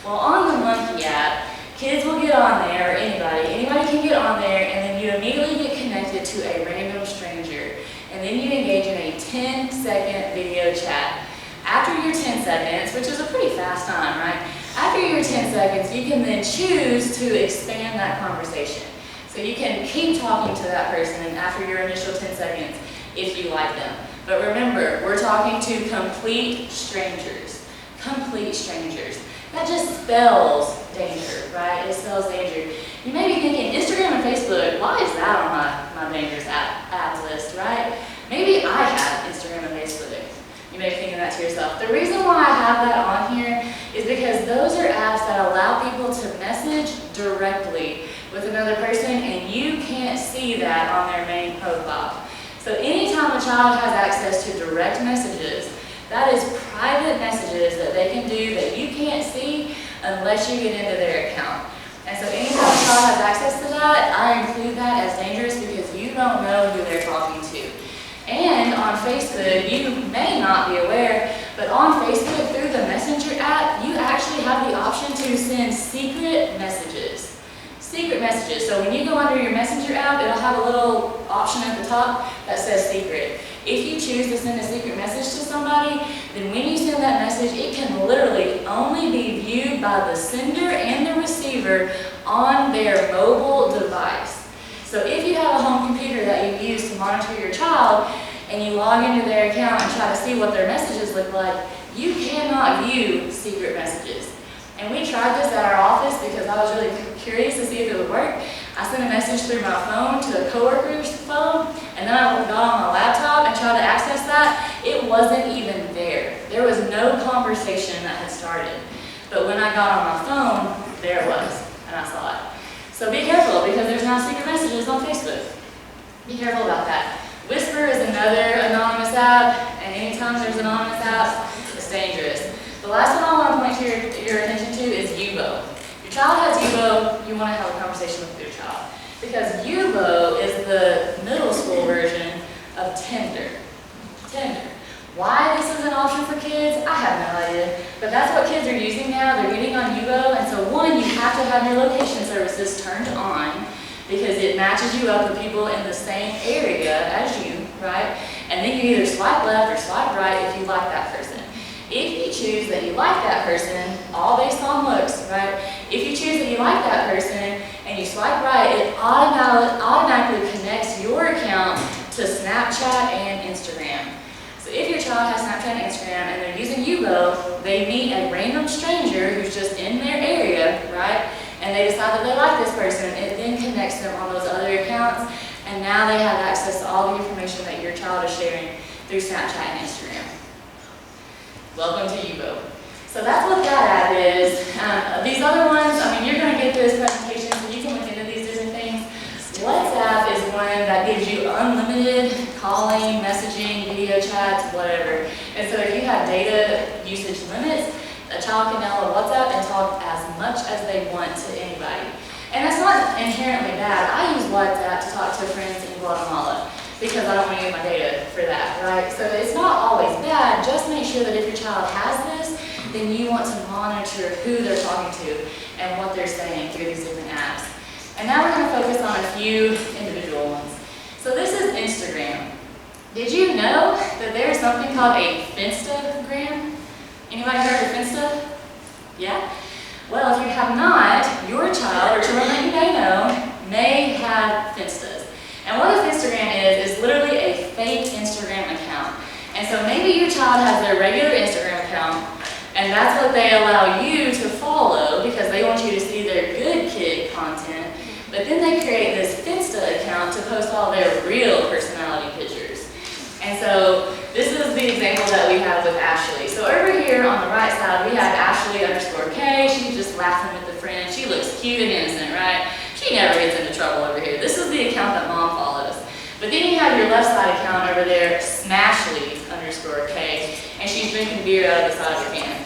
Well, on the monkey app, kids will get on there, or anybody can get on there, and then you immediately get connected to a random stranger. And then you engage in a 10-second video chat. After your 10 seconds, which is a pretty fast time, right? After your 10 seconds, you can then choose to expand that conversation. So you can keep talking to that person after your initial 10 seconds if you like them. But remember, we're talking to complete strangers. Complete strangers. That just spells danger, right? It spells danger. You may be thinking, Instagram and Facebook, why is that on my dangerous app list, right? Maybe I have Instagram and Facebook. You may be thinking that to yourself. The reason why I have that on here is because those are apps that allow people to message directly with another person, and you can't see that on their main profile. So anytime a child has access to direct messages, that is private messages that they can do that you can't see unless you get into their account. And so anytime a child has access to that, I include that as dangerous because you don't know who they're talking to. And on Facebook, you may not be aware, but on Facebook, through the Messenger app, you actually have the option to send secret messages. Secret messages. So when you go under your Messenger app, it'll have a little option at the top that says secret. If you choose to send a secret message to somebody, then when you send that message, it can literally only be viewed by the sender and the receiver on their mobile device. So if you have a home computer that you use to monitor your child, and you log into their account and try to see what their messages look like, you cannot view secret messages. And we tried this at our office because I was really curious to see if it would work. I sent a message through my phone to a coworker's phone, and then I got on my laptop and tried to access that. It wasn't even there. There was no conversation that had started. But when I got on my phone, there it was, and I saw it. So be careful, because there's now secret messages on Facebook. Be careful about that. Whisper is another anonymous app, and anytime there's anonymous apps, it's dangerous. The last one I want to point your attention to is Yubo. Your child has Yubo, you want to have a conversation with your child. Because Yubo is the middle school version of Tinder. Why this is an option for kids, I have no idea. But that's what kids are using now. They're getting on Yubo, and so one, you have to have your location services turned on because it matches you up with people in the same area as you, right? And then you either swipe left or swipe right if you like that person. If you choose that you like that person, all based on looks, right? If you choose that you like that person and you swipe right, it automatically connects your account to Snapchat and Instagram. So if your child has Snapchat and Instagram and they're using Yubo, they meet a random stranger who's just in their area, right? And they decide that they like this person. It then connects them on those other accounts, and now they have access to all the information that your child is sharing through Snapchat and Instagram. Welcome to Yubo. So that's what that app is. These other ones, I mean, you're going to get this presentation, so you can look into these different things. WhatsApp is one that gives you unlimited calling, messaging, video chats, whatever. And so if you have data usage limits, a child can download WhatsApp and talk as much as they want to anybody. And that's not inherently bad. I use WhatsApp to talk to friends in Guatemala because I don't want to use my data for that, right? So it's not always bad. Just make sure that if your child has this, then you want to monitor who they're talking to and what they're saying through these different apps. And now we're going to focus on a few individual ones. So this is Instagram. Did you know that there's something called a Finstagram? Anybody heard of Finsta? Yeah? Well, if you have not, your child or children that you may know may have Finstas. And what a Finstagram is literally a fake Instagram account. And so maybe your child has their regular Instagram account, and that's what they allow you to follow because they want you to see their good kid content. But then they create this Finsta account to post all their real personality pictures. And so this is the example that we have with Ashley. So over here on the right side, we have Ashley_K. She's just laughing with a friend. She looks cute and innocent, right? She never gets into trouble over here. This is the account that mom follows. But then you have your left side account over there, Smashley_K, and she's drinking beer out of the side of her can.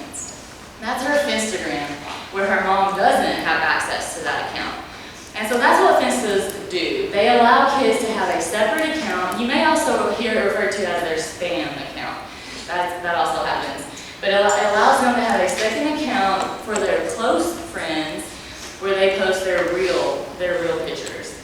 That's her Finstagram, where her mom doesn't have access to that account. And so that's what Finstas do. They allow kids to have a separate account. You may also hear it referred to as their spam account. That also happens. But it allows them to have a second account for their close friends where they post their real pictures.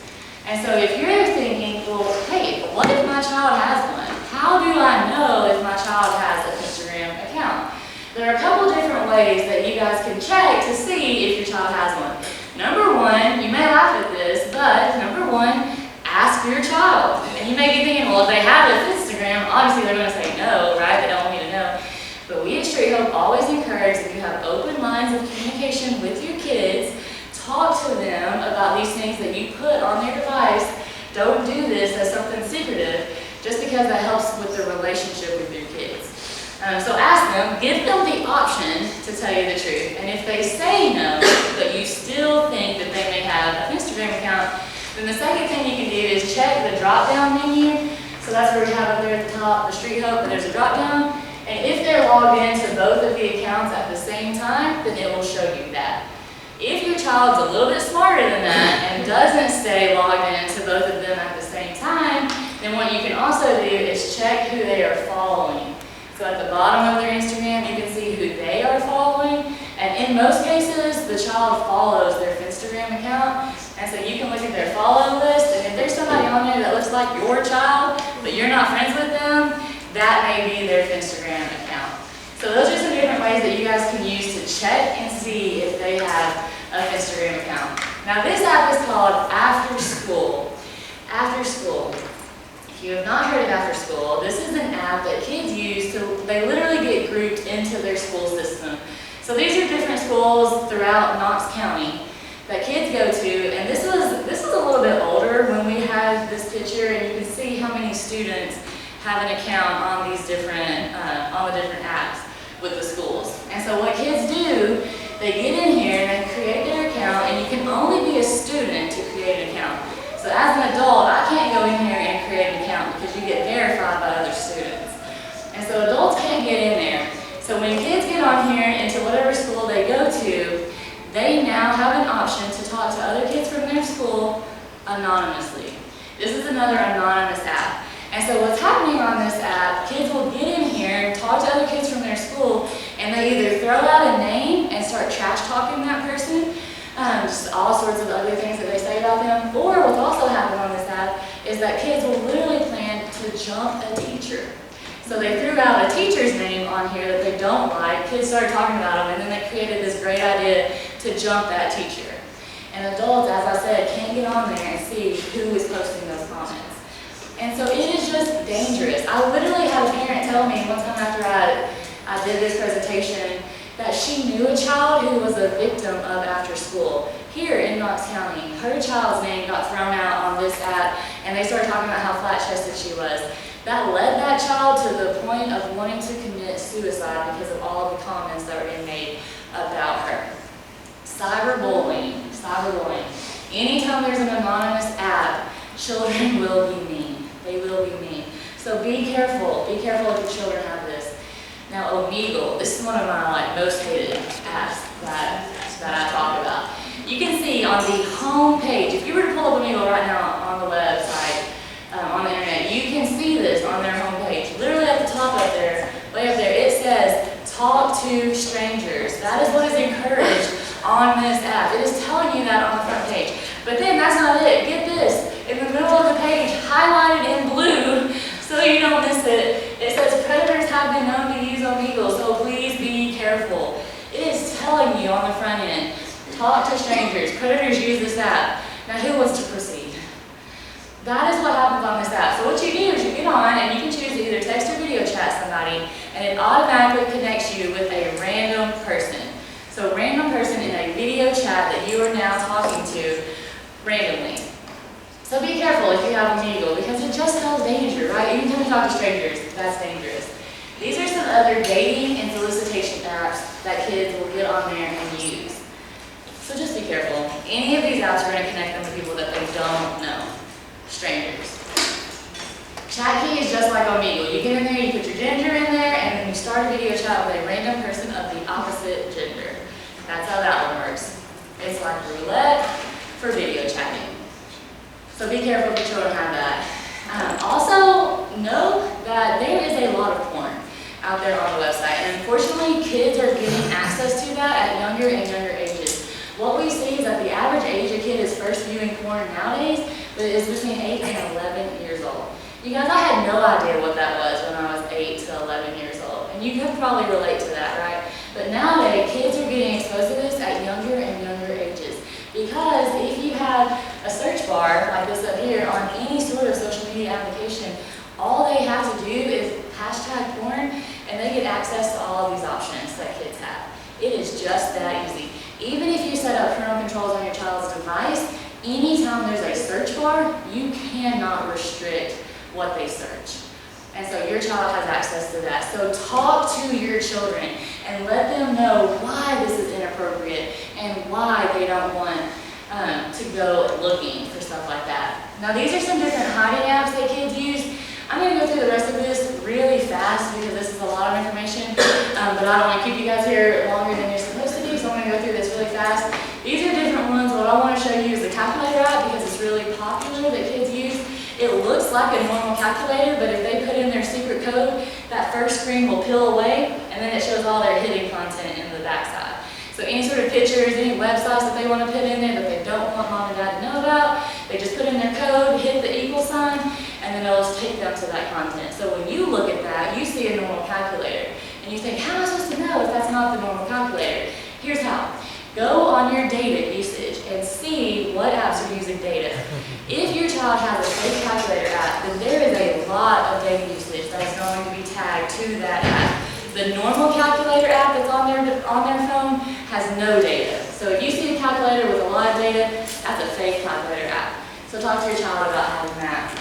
And so if you're thinking, well, hey, what if my child has one? How do I know if my child has an Instagram account? There are a couple different ways that you guys can check to see if your child has one. Number one, you may laugh at this, but number one, ask your child. And you may be thinking, well, if they have an Instagram, obviously they're going to say no, right? They don't want me to know. But we at Street Hope always encourage that you have open lines of communication with your kids. Talk to them about these things that you put on their device. Don't do this as something secretive, just because that helps with the relationship with your kids. So ask them, give them the option to tell you the truth. And if they say no, but you still think that they may have an Instagram account, then the second thing you can do is check the drop-down menu. So that's where we have up there at the top, the Street Hope, and there's a drop-down. And if they're logged into both of the accounts at the same time, then it will show you that. If your child's a little bit smarter than that and doesn't stay logged into both of them at the same time, then what you can also do is check who they are following. So at the bottom of their Instagram, you can see who they are following. And in most cases, the child follows their Instagram account. And so you can look at their follow list, and if there's somebody on there that looks like your child, but you're not friends with them, that may be their Instagram account. So those are some different ways that you guys can use to check and see if they have an Instagram account. Now this app is called After School. After School. If you have not heard of After School, this is an app that kids use they literally get grouped into their school system. So these are different schools throughout Knox County that kids go to, and this was a little bit older when we had this picture, and you can see how many students have an account on these different on the different apps with the schools. And so what kids do, they get in here and they create their account, and you can only be a student to create an account. So as an adult, I can't go in here and create an account because you get verified by other students. And so adults can't get in there. So when kids get on here into whatever school they go to, they now have an option to talk to other kids from their school anonymously. This is another anonymous app. And so what's happening on this app, kids will get in here and talk to other kids from their school, and they either throw out a name and start trash talking that person, just all sorts of ugly things that they say about them, or what's also happened on this app is that kids will literally plan to jump a teacher. So they threw out a teacher's name on here that they don't like, kids started talking about them, and then they created this great idea to jump that teacher. And adults, as I said, can't get on there and see who is posting those comments. And so it is just dangerous. I literally had a parent tell me one time after I did this presentation that she knew a child who was a victim of After School here in Knox County. Her child's name got thrown out on this app, and they started talking about how flat-chested she was. That led that child to the point of wanting to commit suicide because of all of the comments that were being made about her. Cyberbullying. Anytime there's an anonymous app, children will be mean. They will be mean. So be careful if your children have this. Now Omegle, this is one of my most hated apps that I talk about. You can see on the home page, if you were to pull up Omegle right now on the website, on the internet, you can see this on their home page. Literally at the top up there, way up there, it says, talk to strangers. That is what is encouraged on this app. It is telling you that on the front page. But then that's not it. Get this. In the middle of the page, highlighted in blue, so you don't miss it, it says predators have been known to use Omegle, so please be careful. It is telling you on the front end, talk to strangers. Predators use this app. Now who wants to proceed? That is what happens on this app. So what you do is you get on and you can choose to either text or video chat somebody, and it automatically connects you with a random person. So a random person in a video chat that you are now talking to randomly. So be careful if you have Omegle, because it just spells danger, right? Anytime you talk to strangers, that's dangerous. These are some other dating and solicitation apps that kids will get on there and use. So just be careful. Any of these apps are going to connect them to people that they don't know. Strangers. Chat key is just like Omegle. You get in there, you put your gender in there, and then you start a video chat with a random person of the opposite gender. That's how that one works. It's like roulette for video chatting. So be careful if your children have that. Also, know that there is a lot of porn out there on the website, and unfortunately, kids are getting access to that at younger and younger ages. What we see is that the average age a kid is first viewing porn nowadays is between 8 and 11 years old. You guys, I had no idea what that was when I was 8 to 11 years old, and you can probably relate to that, right? But nowadays, kids are getting exposed to this at younger and younger ages. Because if you have a search bar like this up here on any sort of social media application, all they have to do is hashtag porn, and they get access to all of these options that kids have. It is just that easy. Even if you set up parental controls on your child's device, anytime there's a search bar, you cannot restrict what they search. And so your child has access to that. So talk to your children and let them know why this is inappropriate and why they don't want to go looking for stuff like that. Now these are some different hiding apps that kids use. I'm going to go through the rest of this really fast because this is a lot of information, but I don't want to keep you guys here longer than you're supposed to be, so I'm going to go through this really fast. These are different ones. What I want to show you is the calculator app because it's really popular that kids use. It looks like a normal calculator, but if they put in their secret code, that first screen will peel away, and then it shows all their hidden content in the backside. So any sort of pictures, any websites that they want to put in there that they don't want mom and dad to know about, they just put in their code, hit the equal sign, and then it'll just take them to that content. So when you look at that, you see a normal calculator, and you think, how am I supposed to know if that's not the normal calculator? Here's how. Go on your data usage and see what apps are using data. If your child has a fake calculator app, then there is a lot of data usage that is going to be tagged to that app. The normal calculator app that's on their phone has no data. So if you see a calculator with a lot of data, that's a fake calculator app. So talk to your child about having that.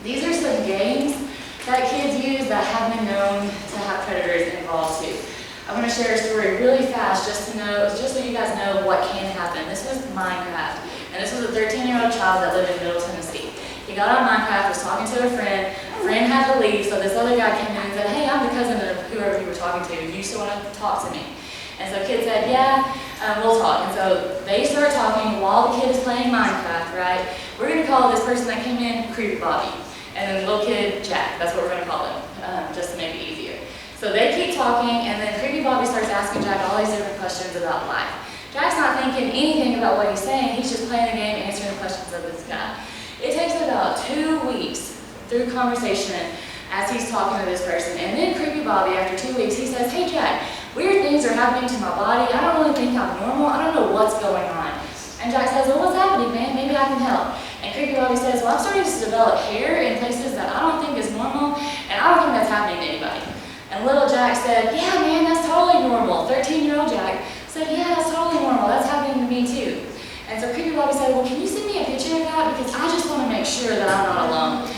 These are some games that kids use that have been known to have predators involved too. I'm going to share a story really fast just so you guys know what can happen. This was Minecraft, and this was a 13-year-old child that lived in Middle Tennessee. He got on Minecraft, was talking to a friend had to leave, so this other guy came in and said, hey, I'm the cousin of whoever you were talking to, do you still want to talk to me? And so the kid said, yeah, we'll talk. And so they start talking while the kid is playing Minecraft, right? We're going to call this person that came in Creepy Bobby, and then the little kid Jack, that's what we're going to call him, just to make it easier. So they keep talking, and then Creepy Bobby starts asking Jack all these different questions about life. Jack's not thinking anything about what he's saying, he's just playing the game, answering the questions of this guy. It takes about 2 weeks through conversation as he's talking to this person, and then Creepy Bobby, after 2 weeks, he says, hey Jack, weird things are happening to my body, I don't really think I'm normal, I don't know what's going on. And Jack says, well, what's happening, man? Maybe I can help. And Creepy Bobby says, well, I'm starting to develop hair in places that I don't think is normal, and I don't think that's happening to anybody. And little Jack said, yeah, man, that's totally normal. 13-year-old Jack said, yeah, that's totally normal. That's happening to me too. And so Creepy Bobby said, well, can you send me a picture of that? Because I just want to make sure that I'm not alone.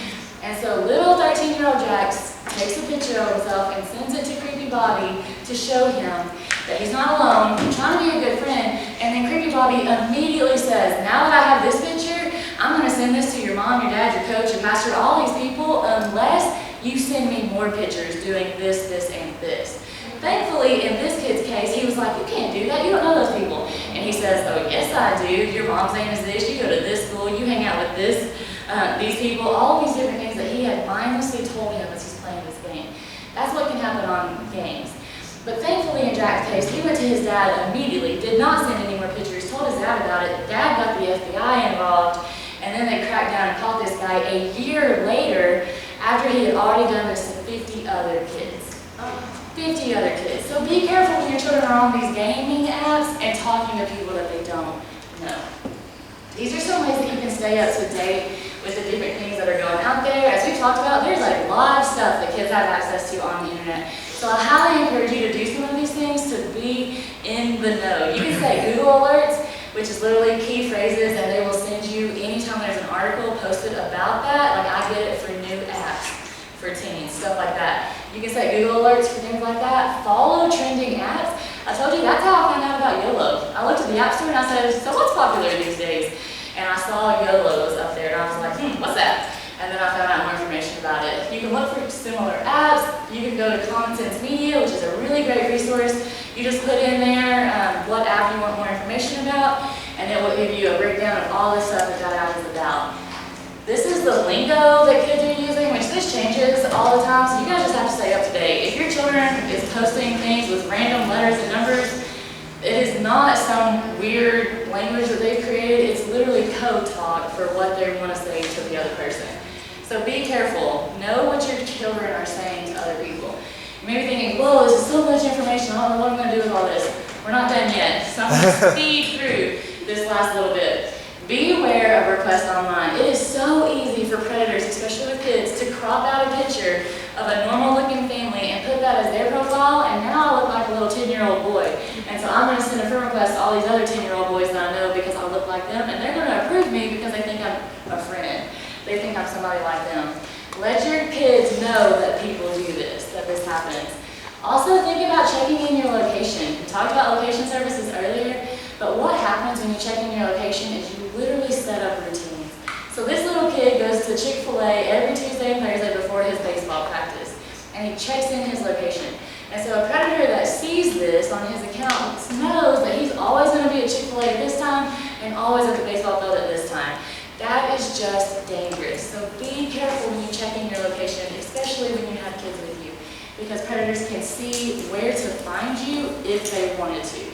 And so little 13-year-old Jack takes a picture of himself and sends it to Creepy Bobby to show him that he's not alone, trying to be a good friend. And then Creepy Bobby immediately says, now that I have this picture, I'm going to send this to your mom, your dad, your coach, your pastor, all these people, unless you send me more pictures doing this, this, and this. Thankfully, in this kid's case, he was like, you can't do that, you don't know those people. And he says, oh yes I do, your mom's name is this, you go to this school, you hang out with these people, all of these different things that he had mindlessly told him as he's playing this game. That's what can happen on games. But thankfully in Jack's case, he went to his dad immediately, did not send any more pictures, told his dad about it, dad got the FBI involved, and then they cracked down and caught this guy a year later after he had already done this to 50 other kids. 50 other kids. So be careful when your children are on these gaming apps and talking to people that they don't know. These are some ways that you can stay up to date with the different things that are going out there. As we've talked about, there's like live stuff that kids have access to on the internet. So I highly encourage you to do some of these things to be in the know. You can say Google Alerts, which is literally key phrases, and they will send you anytime there's an article posted about that. Like I get it for new apps for teens, stuff like that. You can set Google Alerts for things like that. Follow trending apps. I told you that's how I found out about YOLO. I looked at the App Store and I said, so what's popular these days? And I saw YOLO was up there and I was like, what's that? And then I found out more information about it. You can look for similar apps. You can go to Common Sense Media, which is a really great resource. You just put in there what app you want more information about, and it will give you a breakdown of all the stuff that that app is about. This is the lingo that kids are using, which this changes all the time, so you guys just have to stay up to date. If your children is posting things with random letters and numbers, it is not some weird language that they've created. It's literally code talk for what they want to say to the other person. So be careful. Know what your children are saying to other people. You may be thinking, whoa, this is so much information. I don't know what I'm going to do with all this. We're not done yet. So I'm going to speed through this last little bit. Be aware of requests online. It is so easy for predators, especially with kids, to crop out a picture of a normal-looking family and put that as their profile, and now I look like a little 10-year-old boy. And so I'm going to send a friend request to all these other 10-year-old boys that I know because I look like them, and they're going to approve me because they think I'm a friend. They think I'm somebody like them. Let your kids know that people do this, that this happens. Also, think about checking in your location. We talked about location services earlier, but what happens when you check in your location is you literally set up routines. So this little kid goes to Chick-fil-A every Tuesday and Thursday before his baseball practice, and he checks in his location. And so a predator that sees this on his account knows that he's always going to be at Chick-fil-A at this time and always at the baseball field at this time. That is just dangerous. So be careful when you check in your location, especially when you have kids with you, because predators can see where to find you if they wanted to.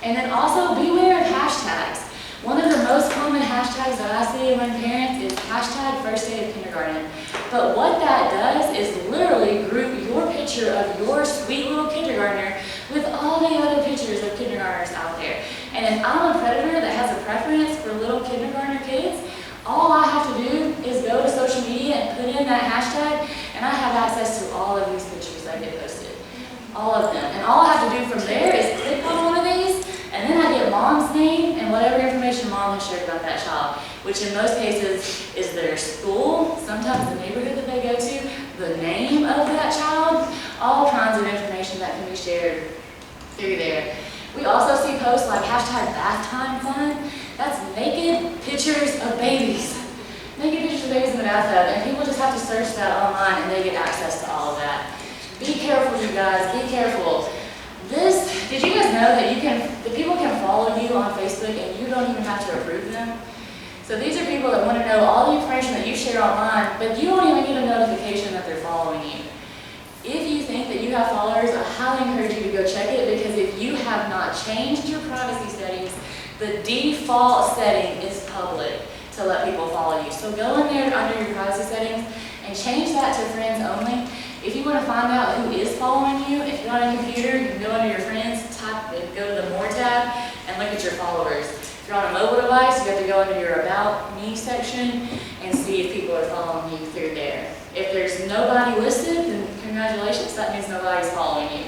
And then also beware of hashtags. One of the most common hashtags that I see among parents is hashtag first day of kindergarten. But what that does is literally group your picture of your sweet little kindergartner with all the other pictures of kindergartners out there. And if I'm a predator that has a preference for little kindergartner kids, all I have to do is go to social media and put in that hashtag, and I have access to all of these pictures that get posted. All of them. And all I have to do from there is click on one of these, and then I get mom's name and whatever information mom has shared about that child, which in most cases is their school, sometimes the neighborhood that they go to, the name of that child, all kinds of information that can be shared through there. We also see posts like hashtag bath time fun. That's naked pictures of babies. Naked pictures of babies in the bathtub, and people just have to search that online and they get access to all of that. Be careful, you guys, be careful. Did you guys know that the people can follow you on Facebook and you don't even have to approve them? So these are people that want to know all the information that you share online, but you don't even get a notification that they're following you. If you think that you have followers, I highly encourage you to go check it, because if you have not changed your privacy settings, the default setting is public to let people follow you. So go in there under your privacy settings and change that to friends only. If you want to find out who is following you, if you're on a computer, you can go under your friends, go to the More tab, and look at your followers. If you're on a mobile device, you have to go under your About Me section and see if people are following you through there. If there's nobody listed, then congratulations, that means nobody's following you.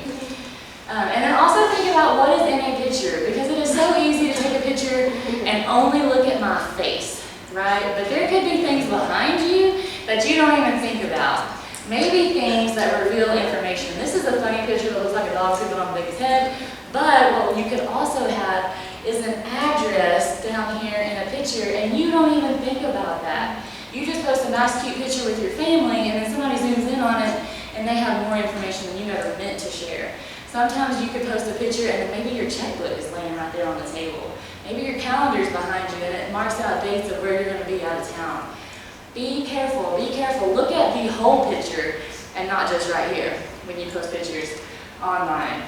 And then also think about what is in a picture, because it is so easy to take a picture and only look at my face, right? But there could be things behind you that you don't even think about. Maybe things that reveal information. This is a funny picture that looks like a dog sleeping on a baby's head, but what you could also have is an address down here in a picture, and you don't even think about that. You just post a nice cute picture with your family, and then somebody zooms in on may have more information than you ever meant to share. Sometimes you could post a picture and then maybe your checkbook is laying right there on the table. Maybe your calendar's behind you and it marks out dates of where you're going to be out of town. Be careful, be careful. Look at the whole picture and not just right here when you post pictures online.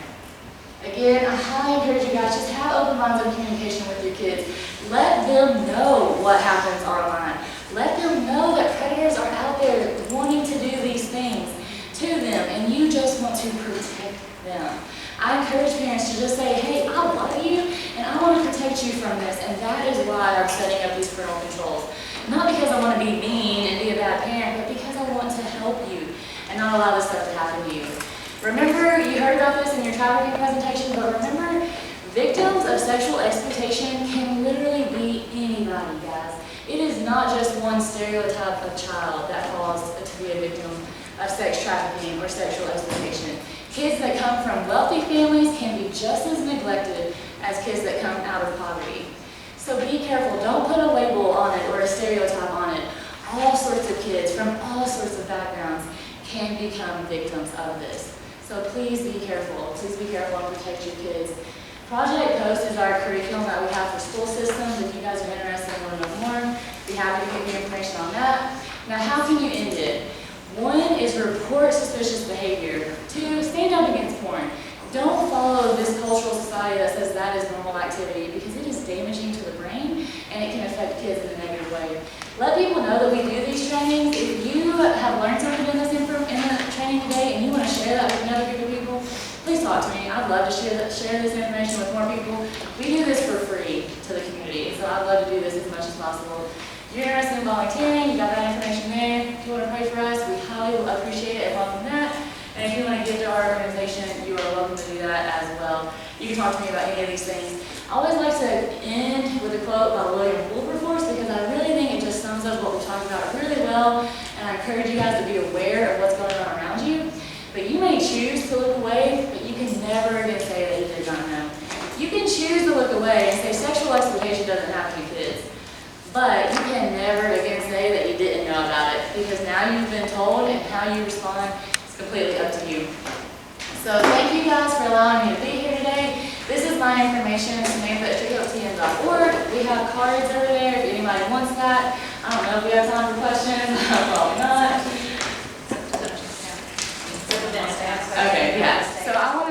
Again, I highly encourage you guys, just have open lines of communication with your kids. Let them know what happens online. Let them know that predators are out there wanting to do these things to them, and you just want to protect them. I encourage parents to just say, hey, I love you, and I want to protect you from this, and that is why I'm setting up these parental controls. Not because I want to be mean and be a bad parent, but because I want to help you and not allow this stuff to happen to you. Remember, you heard about this in your trafficking presentation, but remember, victims of sexual exploitation can literally be anybody, guys. It is not just one stereotype of child that falls to be a victim of sex trafficking or sexual exploitation. Kids that come from wealthy families can be just as neglected as kids that come out of poverty. So be careful, don't put a label on it or a stereotype on it. All sorts of kids from all sorts of backgrounds can become victims of this. So please be careful and protect your kids. Project Post is our curriculum that we have for school systems. If you guys are interested and want to know more, be happy to give you information on that. Now, how can you end it? 1 is report suspicious behavior. 2, stand up against porn. Don't follow this cultural society that says that is normal activity because it is damaging to the brain and it can affect kids in a negative way. Let people know that we do these trainings. If you have learned something in the training today and you want to share that with another group of people, please talk to me. I'd love to share this information with more people. We do this for free to the community, so I'd love to do this as much as possible. If you're interested in volunteering, you got that information there. If you want to pray for us, we highly appreciate it and welcome that. And if you want to give to our organization, you are welcome to do that as well. You can talk to me about any of these things. I always like to end with a quote by William Wilberforce because I really think it just sums up what we talked about really well, and I encourage you guys to be aware of what's going on around you. But you may choose to look away, but you can never again say that you did not know. You can choose to look away and say sexual exploitation doesn't happen to kids, but you can never again say that you didn't know about it because now you've been told and how you respond is completely up to you. So thank you guys for allowing me to be here today. This is my information, Samantha@streethopetn.org. We have cards over there if anybody wants that. I don't know if we have time for questions. Probably not. Okay, yeah. So I want